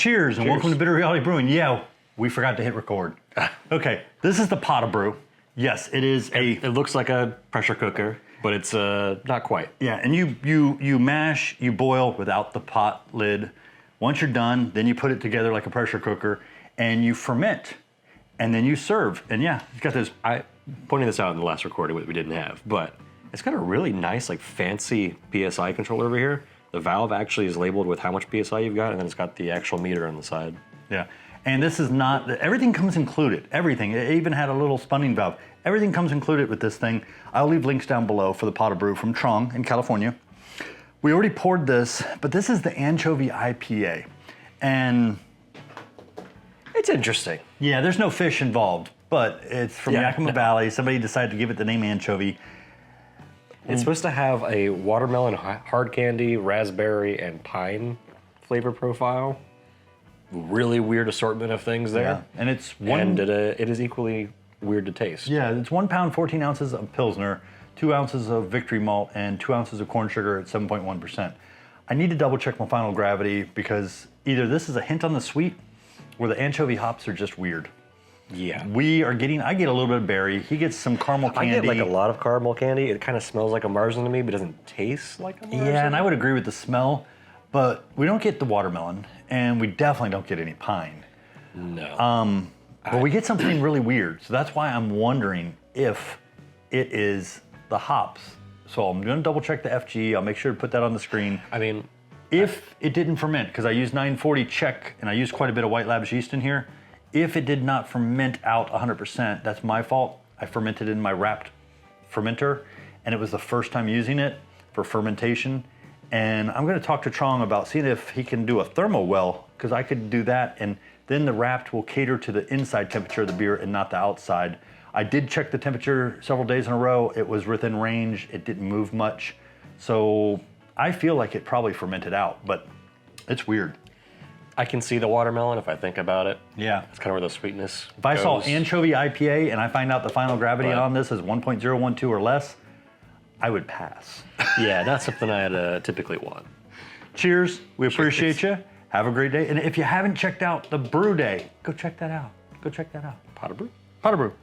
Cheers and welcome to Bitter Reality Brewing. Yeah, we forgot to hit record. Okay, this is the Pot-au-Brew. Yes, it is It looks like a pressure cooker, but it's not quite. Yeah, and you mash, you boil without the pot lid. Once you're done, then you put it together like a pressure cooker, and you ferment, and then you serve. And yeah, it's got this. I pointed this out in the last recording, which we didn't have, but it's got a really nice, like, fancy PSI controller over here. The valve actually is labeled with how much PSI you've got, and then it's got the actual meter on the side. Yeah, and this is not, everything comes included, everything. It even had a little spunding valve. Everything comes included with this thing. I'll leave links down below for the Pot-au-Brew from Trong in California. We already poured this, but this is the Anchovy IPA. And it's interesting. Yeah, there's no fish involved, but it's from Yakima Valley. Somebody decided to give it the name Anchovy. It's supposed to have a watermelon, hard candy, raspberry, and pine flavor profile. Really weird assortment of things there. Yeah, and it's it is equally weird to taste. Yeah, it's 1 pound, 14 ounces of Pilsner, 2 ounces of Victory Malt, and 2 ounces of corn sugar at 7.1%. I need to double check my final gravity because either this is a hint on the sweet or the anchovy hops are just weird. Yeah. I get a little bit of berry. He gets some caramel candy. I get like a lot of caramel candy. It kind of smells like a marzipan to me, but doesn't taste like a marzipan. Yeah, and I would agree with the smell, but we don't get the watermelon, and we definitely don't get any pine. No. But we get something really weird. So that's why I'm wondering if it is the hops. So I'm gonna double check the FG. I'll make sure to put that on the screen. I mean, if it didn't ferment, because I used 940 Czech and I used quite a bit of White Labs yeast in here, if it did not ferment out 100%, that's my fault. I fermented in my wrapped fermenter, and it was the first time using it for fermentation. And I'm gonna talk to Trong about seeing if he can do a thermo well, because I could do that, and then the wrapped will cater to the inside temperature of the beer and not the outside. I did check the temperature several days in a row. It was within range. It didn't move much. So I feel like it probably fermented out, but it's weird. I can see the watermelon if I think about it. Yeah. It's kind of where the sweetness If I saw Anchovy IPA and I find out the final gravity on this is 1.012 or less, I would pass. Yeah, not something I'd typically want. Cheers. We appreciate you. Have a great day. And if you haven't checked out the Brew Day, go check that out. Go check that out. Pot-au-Brew? Pot-au-Brew.